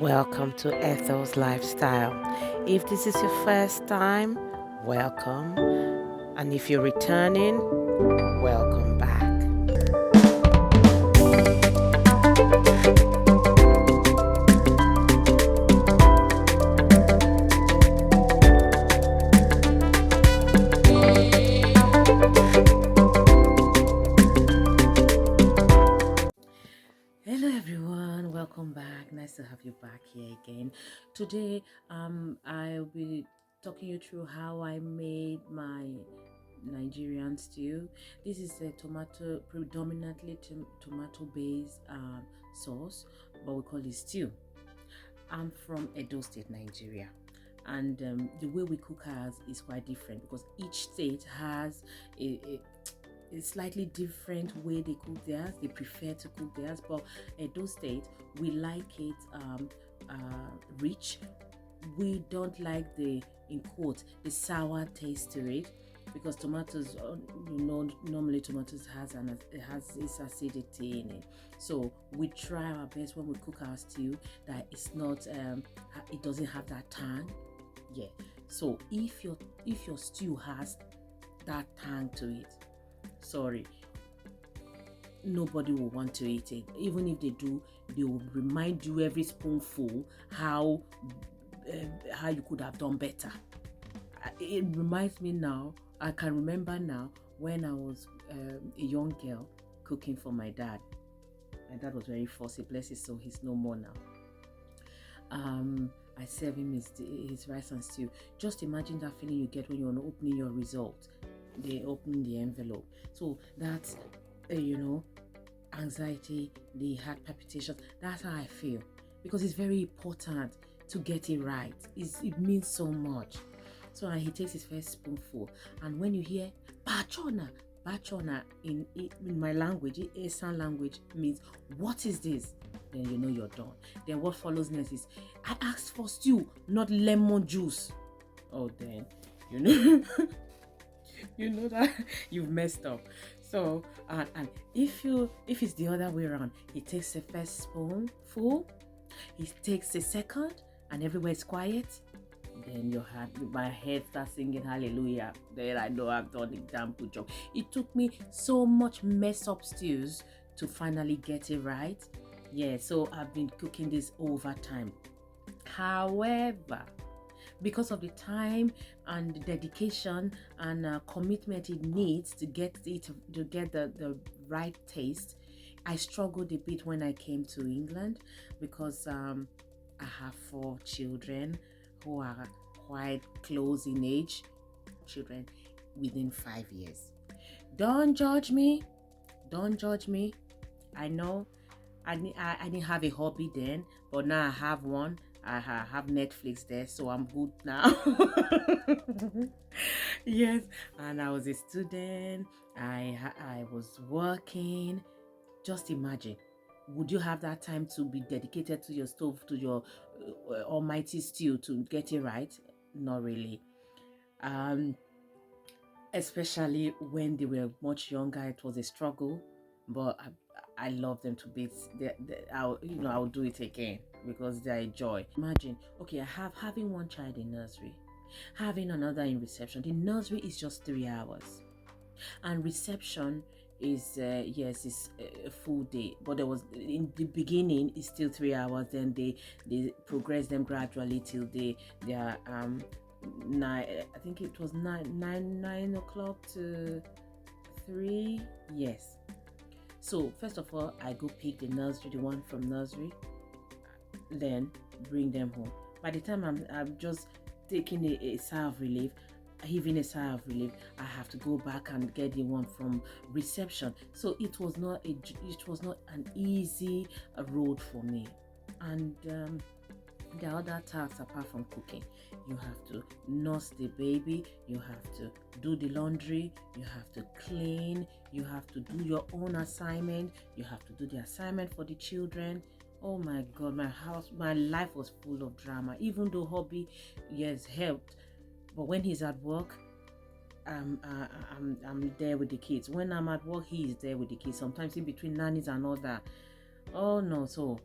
Welcome to Ethel's Lifestyle. If this is your first time, welcome. And if you're returning, welcome back. Hello everyone, welcome back. Nice to have you back here again. Today, I'll be talking you through how I made my Nigerian stew. This is a predominantly tomato-based sauce, but we call it stew. I'm from Edo State, Nigeria, and the way we cook ours is quite different because each state has a slightly different way they cook theirs. They prefer to cook theirs, but Edo State, we like it rich. We don't like in quote, the sour taste to it, because tomatoes, normally tomatoes has this acidity in it. So we try our best when we cook our stew that it's not it doesn't have that tang. Yeah. So if your stew has that tang to it, sorry, nobody will want to eat it. Even if they do, they will remind you every spoonful how you could have done better. It reminds me now, I can remember now when I was a young girl cooking for my dad. My dad was very fussy, bless his soul, he's no more now. I serve him his rice and stew. Just imagine that feeling you get when you're opening your result. They open the envelope. So that's anxiety, the heart palpitations. That's how I feel, because it's very important to get it right. It means so much. So he takes his first spoonful, and when you hear bachona in my language, Esan language, means what is this? Then you know you're done. Then what follows next is, I asked for stew, not lemon juice. Oh, then you know you know that you've messed up. So and if it's the other way around, he takes the first spoonful, he takes the second, and everywhere is quiet. Then my head starts singing hallelujah. Then I know I've done a damn good job. It took me so much mess up stews to finally get it right. Yeah, so I've been cooking this over time. However, because of the time and the dedication and commitment it needs to get the right taste, I struggled a bit when I came to England, because I have 4 children who are quite close in age, children within 5 years. Don't judge me. I know I didn't have a hobby then, but now I have one. I have Netflix there, so I'm good now. Yes, and I was a student. I was working. Just imagine, would you have that time to be dedicated to your stove, to your almighty stew, to get it right? Not really. Especially when they were much younger, it was a struggle, but I love them to bits. I'll do it again because they're a joy. Imagine, okay, having one child in nursery, having another in reception. The nursery is just 3 hours, and reception is is a full day, but there was, in the beginning, it's still 3 hours. Then they progress them gradually till they are 9, I think it was 9 o'clock to 3. Yes. So first of all, I go pick the one from nursery, then bring them home. By the time I'm just taking a sigh of relief, even a sigh of relief, I have to go back and get the one from reception. So it was not an easy road for me. And the other tasks apart from cooking, you have to nurse the baby, you have to do the laundry, you have to clean, you have to do your own assignment, you have to do the assignment for the children. Oh my God, my life was full of drama. Even though hobby, yes, helped, but when he's at work, I'm there with the kids. When I'm at work, he is there with the kids. Sometimes in between nannies and all that. Oh no, so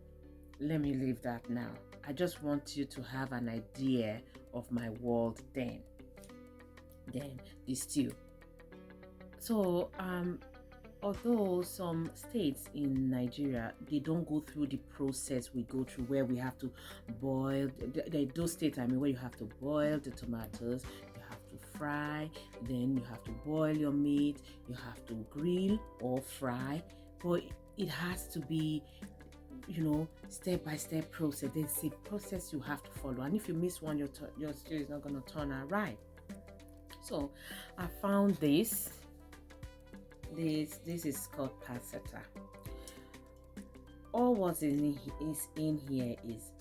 let me leave that now. I just want you to have an idea of my world then the stew. So although some states in Nigeria, they don't go through the process we go through, where we have to boil those states, I mean, where you have to boil the tomatoes, you have to fry, then you have to boil your meat, you have to grill or fry. But it has to be, step by step process. There's a process you have to follow, and if you miss one, your stew is not going to turn out right. So I found this is called Passeta. All what's in here is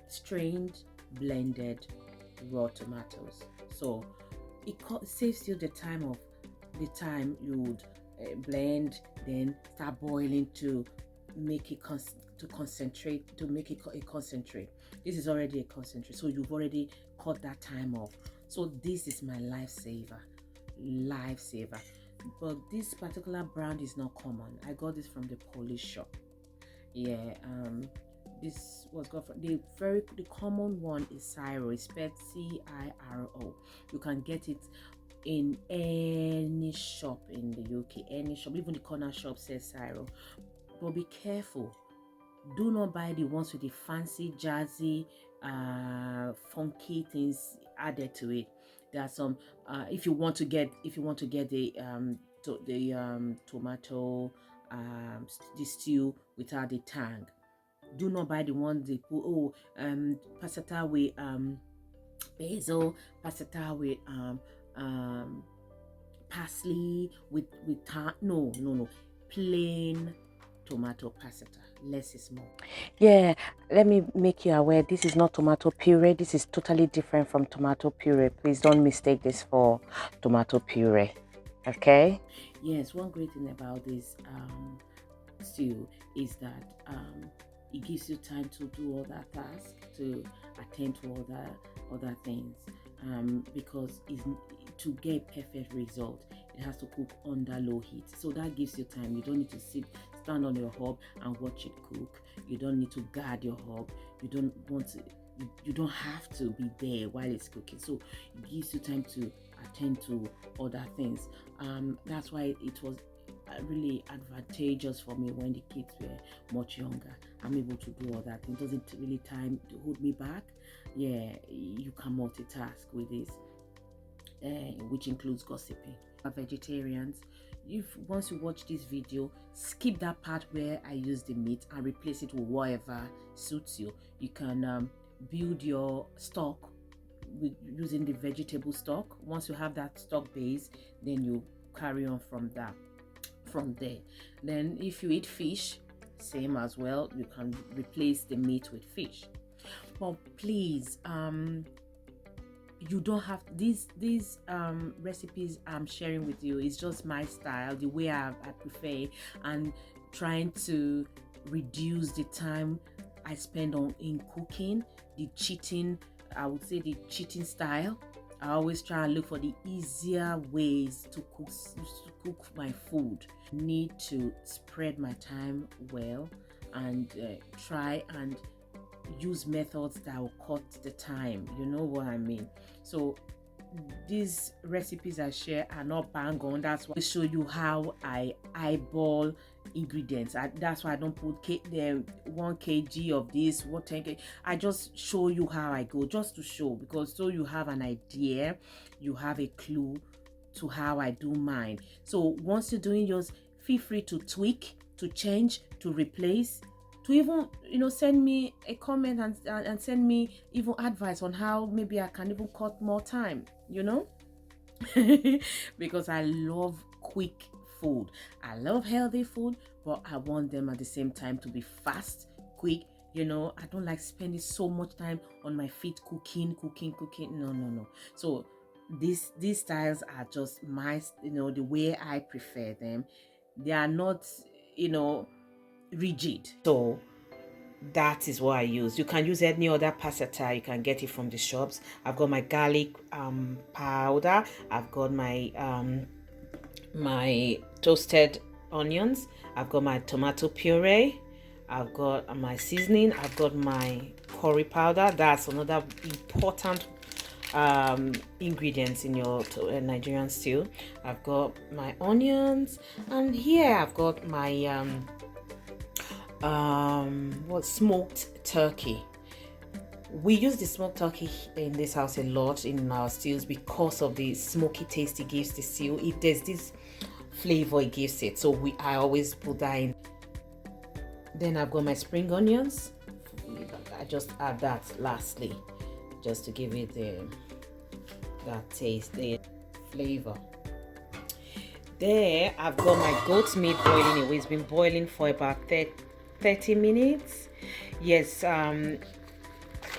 strained, blended raw tomatoes. So it saves you the time you would blend, then start boiling to make it concentrate, to make it a concentrate. This is already a concentrate, so you've already cut that time off. So this is my lifesaver. But this particular brand is not common. I got this from the Polish shop. Yeah, this was got from the common one is Cirio. It's spelled Ciro. You can get it in any shop in the UK, any shop, even the corner shop says Cirio. But be careful. Do not buy the ones with the fancy, jazzy, funky things added to it. There are some. If you want to get the tomato the stew without the tang, do not buy the ones they put passata with basil, passata with parsley with no, plain tomato passata. Less is more. Yeah, let me make you aware, this is not tomato puree. This is totally different from tomato puree. Please don't mistake this for tomato puree. Okay? Yes, one great thing about this stew is that it gives you time to do other tasks, to attend to other things, because to get perfect result, it has to cook under low heat. So that gives you time. You don't need to stand on your hob and watch it cook. You don't need to guard your hob. You don't have to be there while it's cooking. So it gives you time to attend to other things. That's why it was really advantageous for me when the kids were much younger. I'm able to do all that. It doesn't really time to hold me back. Yeah, you can multitask with this, which includes gossiping. Vegetarians, once you watch this video, skip that part where I use the meat and replace it with whatever suits you. You can build your stock with using the vegetable stock. Once you have that stock base, then you carry on from there. Then if you eat fish, same as well, you can replace the meat with fish. But please, you don't have these recipes I'm sharing with you. It's just my style, the way I prefer, and trying to reduce the time I spend in cooking. I would say the cheating style. I always try and look for the easier ways to cook my food. Need to spread my time well and try and use methods that will cut the time. You know what I mean? So these recipes I share are not bang on. That's why I show you how I eyeball ingredients. That's why I don't put 1 kg of this, 10 kg. I just show you how I go, just to show, because so you have an idea, you have a clue to how I do mine. So once you're doing yours, feel free to tweak, to change, to replace, to even send me a comment and send me even advice on how maybe I can even cut more time, because I love quick food. I love healthy food, but I want them at the same time to be fast, quick. I don't like spending so much time on my feet cooking. No. So these styles are just my, the way I prefer them. They are not, rigid. So that is what I use. You can use any other passata. You can get it from the shops. I've got my garlic powder. I've got my my toasted onions. I've got my tomato puree. I've got my seasoning, I've got my curry powder. That's another important ingredients in your Nigerian stew. I've got my onions, and here I've got my smoked turkey. We use the smoked turkey in this house a lot in our stews because of the smoky taste it gives the stew. If there's this flavor it gives it, so I always put that in. Then I've got my spring onions. I just add that lastly, just to give it that taste, the flavor. There I've got my goat's meat boiling away. It's been boiling for about 30 minutes. Yes,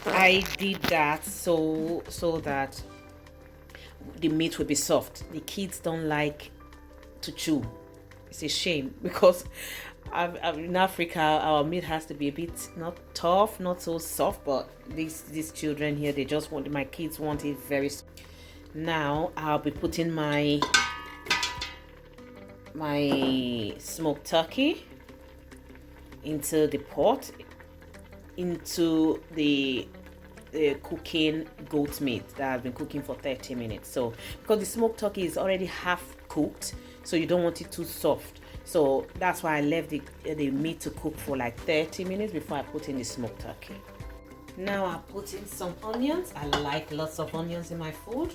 I did that so that the meat will be soft. The kids don't like to chew. It's a shame because in Africa our meat has to be a bit not tough, not so soft, but these children here, they just want, my kids want it very soft. Now I'll be putting my smoked turkey into the pot, into the cooking goat meat that I've been cooking for 30 minutes. So because the smoked turkey is already half cooked, so you don't want it too soft, so that's why I left the meat to cook for like 30 minutes before I put in the smoked turkey. Now I put in some onions. I like lots of onions in my food.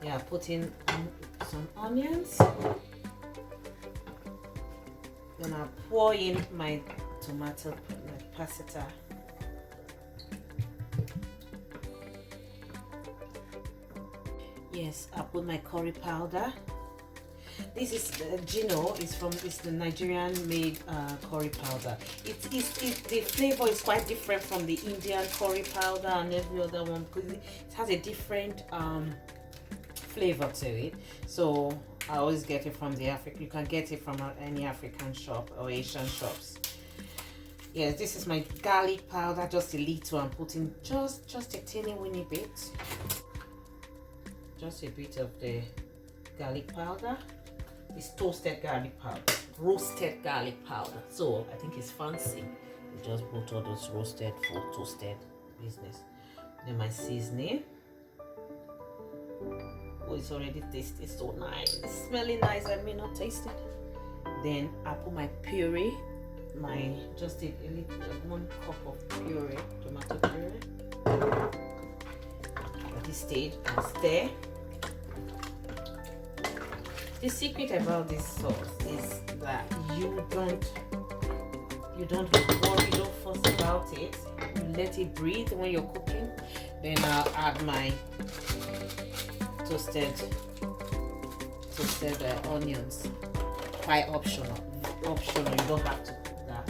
Yeah, I put in some onions. Then I'll pour in my tomato, my passata. Yes, I put my curry powder. This is Gino. It's the Nigerian made curry powder. The flavor is quite different from the Indian curry powder and every other one because it has a different flavor to it. So I always get it from the African. You can get it from any African shop or Asian shops. Yes, this is my garlic powder, just a little. I'm putting just a teeny weeny bit. Just a bit of the garlic powder. It's toasted garlic powder, roasted garlic powder. So I think it's fancy. We just put all those roasted for toasted business. Then my seasoning. Oh, it's already tasted so nice. It's smelling nice. I may not taste it. Then I put my puree, just a little 1 cup of puree, tomato puree. At this stage, I'll stir. The secret about this sauce is that you don't worry, don't fuss about it. You let it breathe when you're cooking. Then I'll add my toasted onions. Quite optional. Optional. You don't have to put that.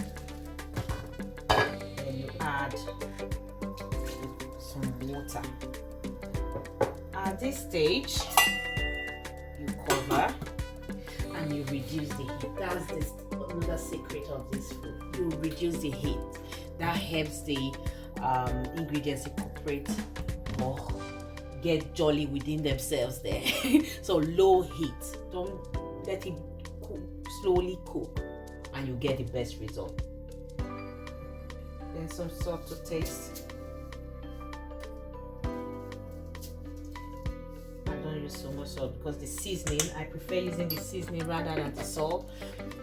Then you add some water. At this stage, you cover and you reduce the heat. That's another secret of this food. You reduce the heat. That helps the ingredients incorporate more, get jolly within themselves there. So low heat. Don't let it cook, slowly cook, and you get the best result. Then some salt to taste. So much salt because the seasoning, I prefer using the seasoning rather than the salt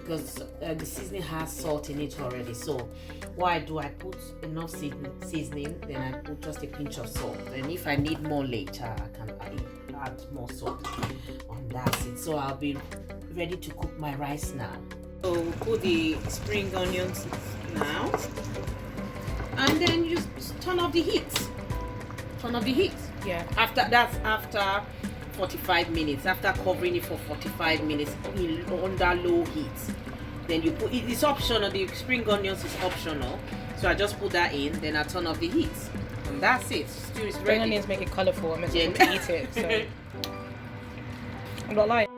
because the seasoning has salt in it already. So what I do, I put enough seasoning, then I put just a pinch of salt, and if I need more later I can add more salt, and that's it. So I'll be ready to cook my rice now. So put the spring onions now, and then you just turn off the heat. Yeah, after 45 minutes, after covering it for 45 minutes under low heat. Then you put it's optional. The spring onions is optional, so I just put that in, then I turn off the heat, and that's it. Stew is ready. Spring onions make it colourful. I'm meant to eat it, so I'm not lying.